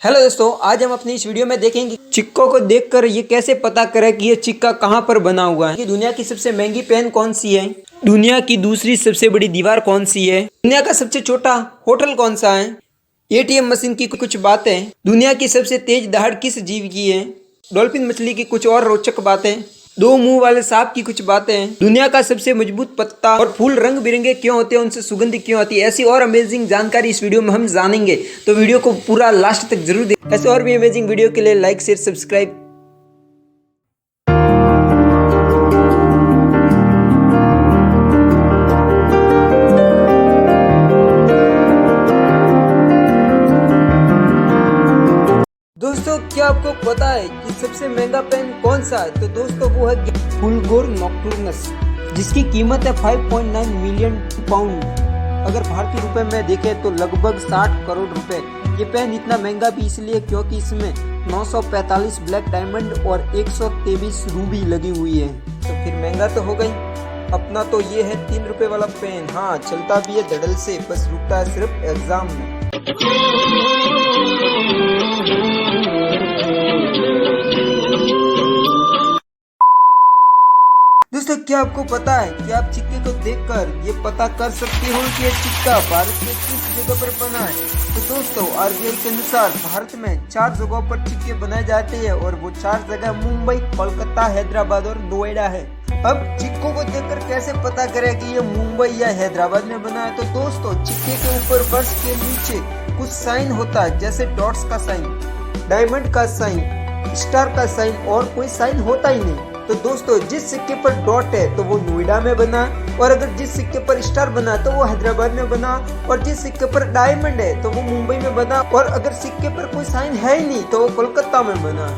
Hello दोस्तों, आज हम अपनी इस वीडियो में देखेंगे सिक्कों को देखकर ये कैसे पता करें कि ये सिक्का कहाँ पर बना हुआ है। कि दुनिया की सबसे महंगी पेन कौन सी है, दुनिया की दूसरी सबसे बड़ी दीवार कौन सी है, दुनिया का सबसे छोटा होटल कौन सा है, एटीएम मशीन की कुछ बातें, दुनिया की सबसे तेज दहाड़ किस जीव की है, डॉल्फिन मछली की कुछ और रोचक बातें, दो मुंह वाले सांप की कुछ बातें, दुनिया का सबसे मजबूत पत्ता और फूल रंग बिरंगे क्यों होते हैं, उनसे सुगंध क्यों आती है। ऐसी और अमेजिंग जानकारी इस वीडियो में हम जानेंगे, तो वीडियो को पूरा लास्ट तक जरूर देखें। ऐसे और भी अमेजिंग वीडियो के लिए लाइक शेयर सब्सक्राइब। दोस्तों, क्या आपको पता है कि सबसे महंगा पेन कौन सा है? तो दोस्तों वो है फुलगोर नॉक्टर्नस, जिसकी कीमत है 5.9 मिलियन पाउंड। अगर भारतीय रुपए में देखें तो लगभग 60 करोड़ रुपए। ये पेन इतना महंगा भी इसलिए क्योंकि इसमें 945 ब्लैक डायमंड और 123 रूबी लगी हुई है। तो फिर महंगा तो हो गई। अपना तो ये है 3 रुपए वाला पेन। हाँ, चलता भी है धड़ल से, बस रुकता है सिर्फ एग्जाम में। दोस्तों, क्या आपको पता है कि आप सिक्के को देखकर ये पता कर सकते हो कि ये सिक्का भारत के किस जगह पर बना है? तो दोस्तों, आरबीआई के अनुसार भारत में 4 जगहों पर सिक्के बनाए जाते हैं और वो 4 जगह मुंबई, कोलकाता, हैदराबाद और नोएडा है। अब सिक्कों को देखकर कैसे पता करें कि ये मुंबई या हैदराबाद में बना है? तो दोस्तों, सिक्के के ऊपर फर्श के नीचे कुछ साइन होता है, जैसे डॉट्स का साइन, डायमंड का साइन, स्टार का साइन और कोई साइन होता ही नहीं। तो दोस्तों, जिस सिक्के पर डॉट है तो वो नोएडा में बना, और अगर जिस सिक्के पर स्टार बना तो वो हैदराबाद में बना, और जिस सिक्के पर डायमंड है तो वो मुंबई में बना, और अगर सिक्के पर कोई साइन है ही नहीं तो वो कोलकाता में बना।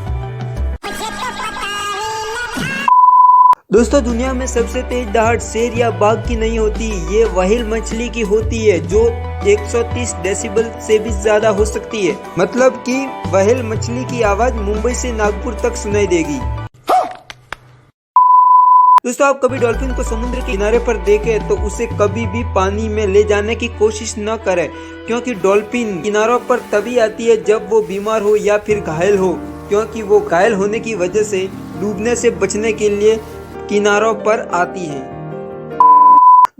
दोस्तों, दुनिया में सबसे तेज दहाड़ शेर या बाघ की नहीं होती, ये व्हेल मछली की होती है, जो 130 डेसिबल से भी ज्यादा हो सकती है। मतलब कि व्हेल मछली की आवाज मुंबई से नागपुर तक सुनाई देगी। दोस्तों, आप कभी डॉल्फिन को समुद्र के किनारे पर देखें तो उसे कभी भी पानी में ले जाने की कोशिश न करें, क्योंकि डॉल्फिन किनारों पर तभी आती है जब वो बीमार हो या फिर घायल हो, क्योंकि वो घायल होने की वजह से डूबने से बचने के लिए किनारों पर आती है।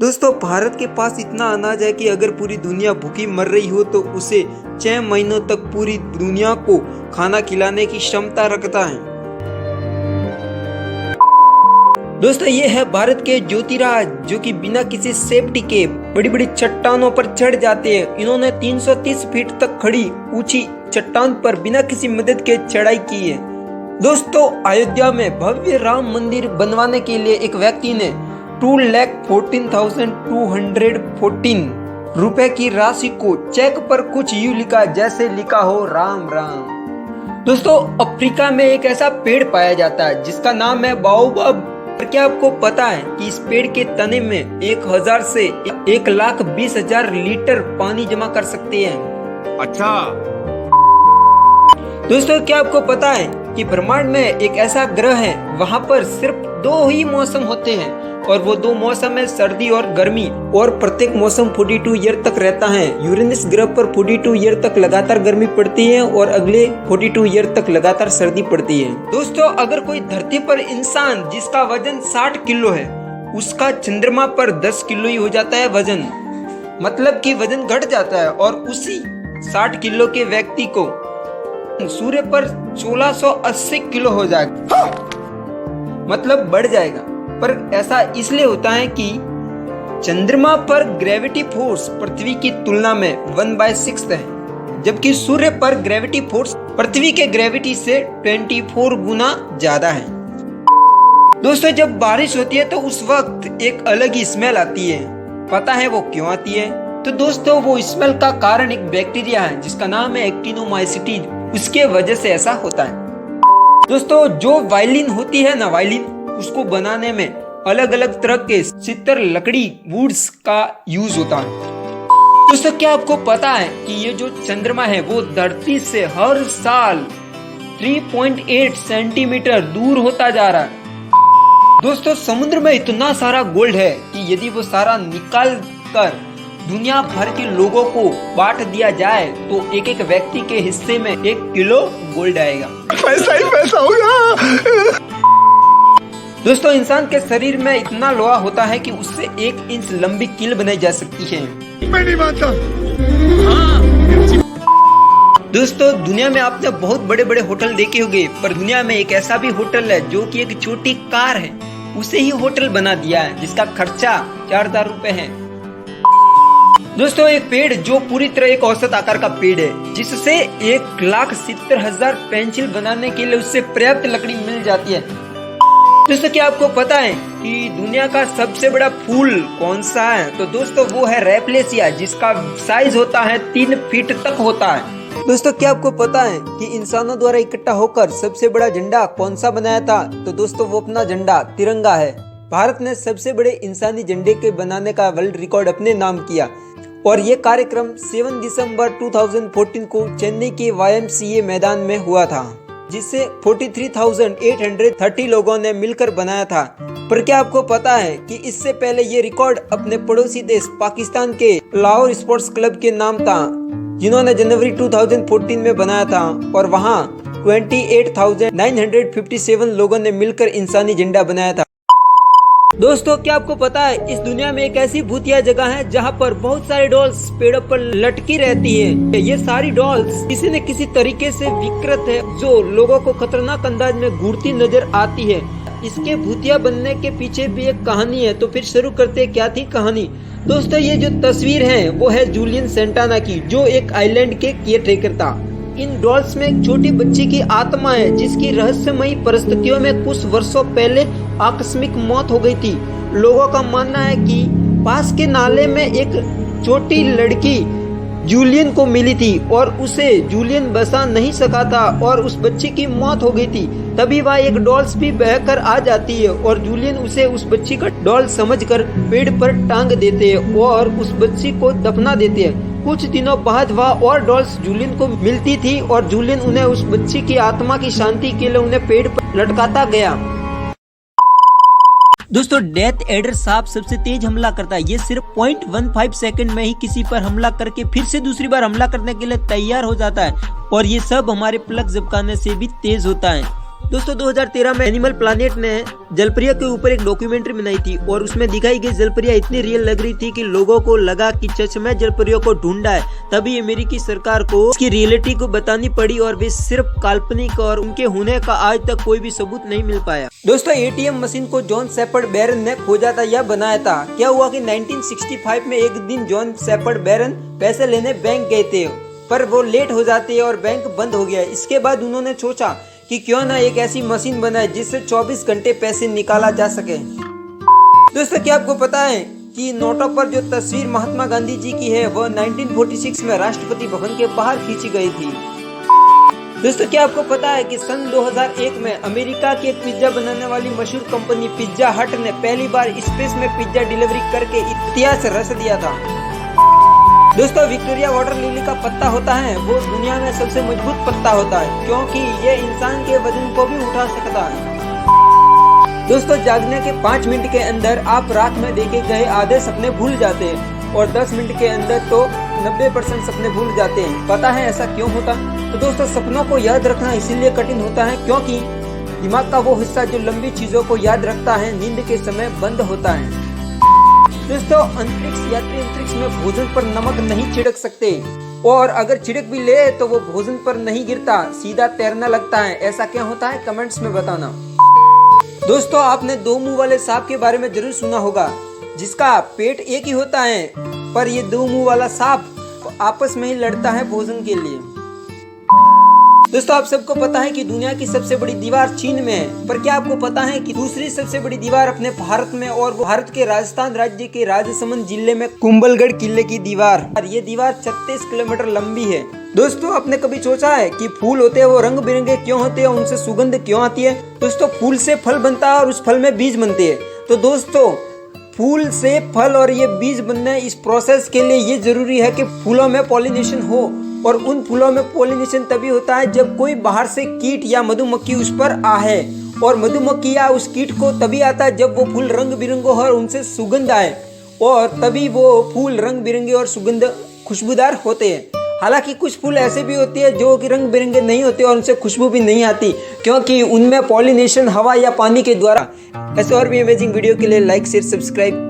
दोस्तों, भारत के पास इतना अनाज है कि अगर पूरी दुनिया भूखी मर रही हो तो उसे 6 महीनों तक पूरी दुनिया को खाना खिलाने की क्षमता रखता है। दोस्तों, ये है भारत के ज्योतिराज, जो कि बिना किसी सेफ्टी के बड़ी बड़ी चट्टानों पर चढ़ जाते हैं। इन्होंने 330 फीट तक खड़ी ऊंची चट्टान पर बिना किसी मदद के चढ़ाई की है। दोस्तों, अयोध्या में भव्य राम मंदिर बनवाने के लिए एक व्यक्ति ने 2,14,214 रुपए की राशि को चेक पर कुछ यूं लिखा, जैसे लिखा हो राम राम। दोस्तों, अफ्रीका में एक ऐसा पेड़ पाया जाता है जिसका नाम है बाओबाब। और क्या आपको पता है कि इस पेड़ के तने में 1000 से 1,20,000 लीटर पानी जमा कर सकते हैं? अच्छा। दोस्तों, क्या आपको पता है कि ब्रह्मांड में एक ऐसा ग्रह है, वहाँ पर सिर्फ 2 ही मौसम होते हैं, और वो 2 मौसम है सर्दी और गर्मी, और प्रत्येक मौसम 42 ईयर तक रहता है। यूरेनस ग्रह पर 42 ईयर तक लगातार गर्मी पड़ती है और अगले 42 ईयर तक लगातार सर्दी पड़ती है। दोस्तों, अगर कोई धरती पर इंसान जिसका वजन 60 किलो है, उसका चंद्रमा पर 10 किलो ही हो जाता है वजन, मतलब कि वजन घट जाता है, और उसी 60 किलो के व्यक्ति को सूर्य पर 1680 किलो हो जाएगा, मतलब बढ़ जाएगा। पर ऐसा इसलिए होता है कि चंद्रमा पर ग्रेविटी फोर्स पृथ्वी की तुलना में 1/6 है, जबकि सूर्य पर ग्रेविटी फोर्स पृथ्वी के ग्रेविटी से 24 गुना ज्यादा है। दोस्तों, जब बारिश होती है तो उस वक्त एक अलग ही स्मेल आती है। पता है वो क्यों आती है? तो दोस्तों, वो स्मेल का कारण एक बैक्टीरिया है जिसका नाम है एक्टिनोमाइसीटी। उसके वजह से ऐसा होता है। दोस्तों, जो वायलिन होती है ना, वायलिन, उसको बनाने में अलग अलग तरह के सितर लकड़ी वुड्स का यूज होता है। दोस्तों, क्या आपको पता है कि ये जो चंद्रमा है वो धरती से हर साल 3.8 सेंटीमीटर दूर होता जा रहा है। दोस्तों, समुद्र में इतना सारा गोल्ड है कि यदि वो सारा निकाल कर दुनिया भर के लोगों को बांट दिया जाए तो एक एक व्यक्ति के हिस्से में 1 किलो गोल्ड आएगा। पैसा ही पैसा होगा। दोस्तों, इंसान के शरीर में इतना लोहा होता है कि उससे 1 इंच लंबी कील बनाई जा सकती है। मैं नहीं मानता। दोस्तों, दुनिया में आपने बहुत बड़े बड़े होटल देखे होंगे, पर दुनिया में एक ऐसा भी होटल है जो कि एक छोटी कार है, उसे ही होटल बना दिया है, जिसका खर्चा 4000 रुपए है। दोस्तों, एक पेड़ जो पूरी तरह एक औसत आकार का पेड़ है, जिससे 1,70,000 पेंसिल बनाने के लिए उससे पर्याप्त लकड़ी मिल जाती है। दोस्तों, क्या आपको पता है कि दुनिया का सबसे बड़ा फूल कौन सा है? तो दोस्तों, वो है रैपलेसिया, जिसका साइज होता है 3 फीट तक होता है। दोस्तों, क्या आपको पता है कि इंसानों द्वारा इकट्ठा होकर सबसे बड़ा झंडा कौन सा बनाया था? तो दोस्तों, वो अपना झंडा तिरंगा है। भारत ने सबसे बड़े इंसानी झंडे के बनाने का वर्ल्ड रिकॉर्ड अपने नाम किया और ये कार्यक्रम 7 दिसंबर 2014 को चेन्नई के YMCA मैदान में हुआ था, जिसे 43,830 लोगों ने मिलकर बनाया था। पर क्या आपको पता है कि इससे पहले ये रिकॉर्ड अपने पड़ोसी देश पाकिस्तान के लाहौर स्पोर्ट्स क्लब के नाम था, जिन्होंने जनवरी 2014 में बनाया था और वहां 28,957 लोगों ने मिलकर इंसानी झंडा बनाया था। दोस्तों, क्या आपको पता है इस दुनिया में एक ऐसी भूतिया जगह है जहां पर बहुत सारे डॉल्स पेड़ों पर लटकी रहती है। ये सारी डॉल्स किसी न किसी तरीके से विकृत है, जो लोगों को खतरनाक अंदाज में घूरती नजर आती है। इसके भूतिया बनने के पीछे भी एक कहानी है, तो फिर शुरू करते हैं। क्या थी कहानी? दोस्तों, ये जो तस्वीर है वो है जूलियन सेंटाना की, जो एक आइलैंड के केयरटेकर था। इन डॉल्स में एक छोटी बच्ची की आत्मा है, जिसकी रहस्यमयी परिस्थितियों में कुछ वर्षों पहले आकस्मिक मौत हो गई थी। लोगों का मानना है कि पास के नाले में एक छोटी लड़की जूलियन को मिली थी और उसे जूलियन बचा नहीं सका था और उस बच्ची की मौत हो गई थी। तभी वह एक डॉल्स भी बहकर आ जाती है और जूलियन उसे उस बच्ची का डॉल समझकर पेड़ पर टांग देते हैं और उस बच्ची को दफना देते हैं। कुछ दिनों बाद वह और डॉल्स जूलियन को मिलती थी और जूलियन उन्हें उस बच्ची की आत्मा की शांति के लिए उन्हें पेड़ पर लटकाता गया। दोस्तों, डेथ एडर सांप सबसे तेज हमला करता है। ये सिर्फ 0.15 सेकंड में ही किसी पर हमला करके फिर से दूसरी बार हमला करने के लिए तैयार हो जाता है और ये सब हमारे प्लग झपकाने से भी तेज होता है। दोस्तों, 2013 में एनिमल प्लानेट ने जलपरिया के ऊपर एक डॉक्यूमेंट्री बनाई थी और उसमें दिखाई गई जलपरिया इतनी रियल लग रही थी कि लोगों को लगा कि सच में जलपरियों को ढूंढा है। तभी अमेरिकी सरकार को उसकी रियलिटी को बतानी पड़ी और वे सिर्फ काल्पनिक और उनके होने का आज तक कोई भी सबूत नहीं मिल पाया। दोस्तों, ATM मशीन को जॉन शेपर्ड बैरन ने खोजा था या बनाया था। क्या हुआ कि 1965 में एक दिन जॉन शेपर्ड बैरन पैसे लेने बैंक गए थे, पर वो लेट हो जाते हैं और बैंक बंद हो गया। इसके बाद उन्होंने सोचा कि क्यों ना एक ऐसी मशीन बनाए जिससे 24 घंटे पैसे निकाला जा सके। दोस्तों, क्या आपको पता है कि नोटों पर जो तस्वीर महात्मा गांधी जी की है वह 1946 में राष्ट्रपति भवन के बाहर खींची गई थी। दोस्तों, क्या आपको पता है कि सन 2001 में अमेरिका की एक पिज्जा बनाने वाली मशहूर कंपनी पिज्जा हट ने पहली बार स्पेस में पिज्जा डिलीवरी करके इतिहास रच दिया था। दोस्तों, विक्टोरिया वाटर लिली का पत्ता होता है वो दुनिया में सबसे मजबूत पत्ता होता है, क्योंकि ये इंसान के वजन को भी उठा सकता है। दोस्तों, जागने के 5 मिनट के अंदर आप रात में देखे गए आधे सपने भूल जाते हैं और 10 मिनट के अंदर तो 90% सपने भूल जाते हैं। पता है ऐसा क्यों होता? तो दोस्तों, सपनों को याद रखना इसीलिए कठिन होता है क्योंकि दिमाग का वो हिस्सा जो लंबी चीजों को याद रखता है नींद के समय बंद होता है। दोस्तों, अंतरिक्ष यात्री अंतरिक्ष में भोजन पर नमक नहीं छिड़क सकते और अगर छिड़क भी ले तो वो भोजन पर नहीं गिरता, सीधा तैरने लगता है। ऐसा क्या होता है? कमेंट्स में बताना। दोस्तों, आपने 2 मुंह वाले सांप के बारे में जरूर सुना होगा, जिसका पेट एक ही होता है, पर ये 2 मुंह वाला सांप आपस में ही लड़ता है भोजन के लिए। दोस्तों, आप सबको पता है कि दुनिया की सबसे बड़ी दीवार चीन में है, पर क्या आपको पता है कि दूसरी सबसे बड़ी दीवार अपने भारत में और वो भारत के राजस्थान राज्य के राजसमंद जिले में कुंभलगढ़ किले की दीवार। ये दीवार 36 किलोमीटर लंबी है। दोस्तों, आपने कभी सोचा है कि फूल होते हैं वो रंग बिरंगे क्यों होते हैं, उनसे सुगंध क्यों आती है? दोस्तों, फूल से फल बनता है और उस फल में बीज बनते हैं। तो दोस्तों, फूल से फल और ये बीज बनने इस प्रोसेस के लिए ये जरूरी है कि फूलों में पॉलिनेशन हो और उन फूलों में पॉलिनेशन तभी होता है जब कोई बाहर से कीट या मधुमक्खी उस पर आहे और मधुमक्खी या उस कीट को तभी आता है जब वो फूल रंग बिरंगो हो और उनसे सुगंध आए और तभी वो फूल रंग बिरंगे और सुगंध खुशबूदार होते हैं। हालांकि कुछ फूल ऐसे भी होते हैं जो कि रंग बिरंगे नहीं होते और उनसे खुशबू भी नहीं आती, क्योंकि उनमें पॉलिनेशन हवा या पानी के द्वारा। ऐसे और भी अमेजिंग वीडियो के लिए लाइक शेयर सब्सक्राइब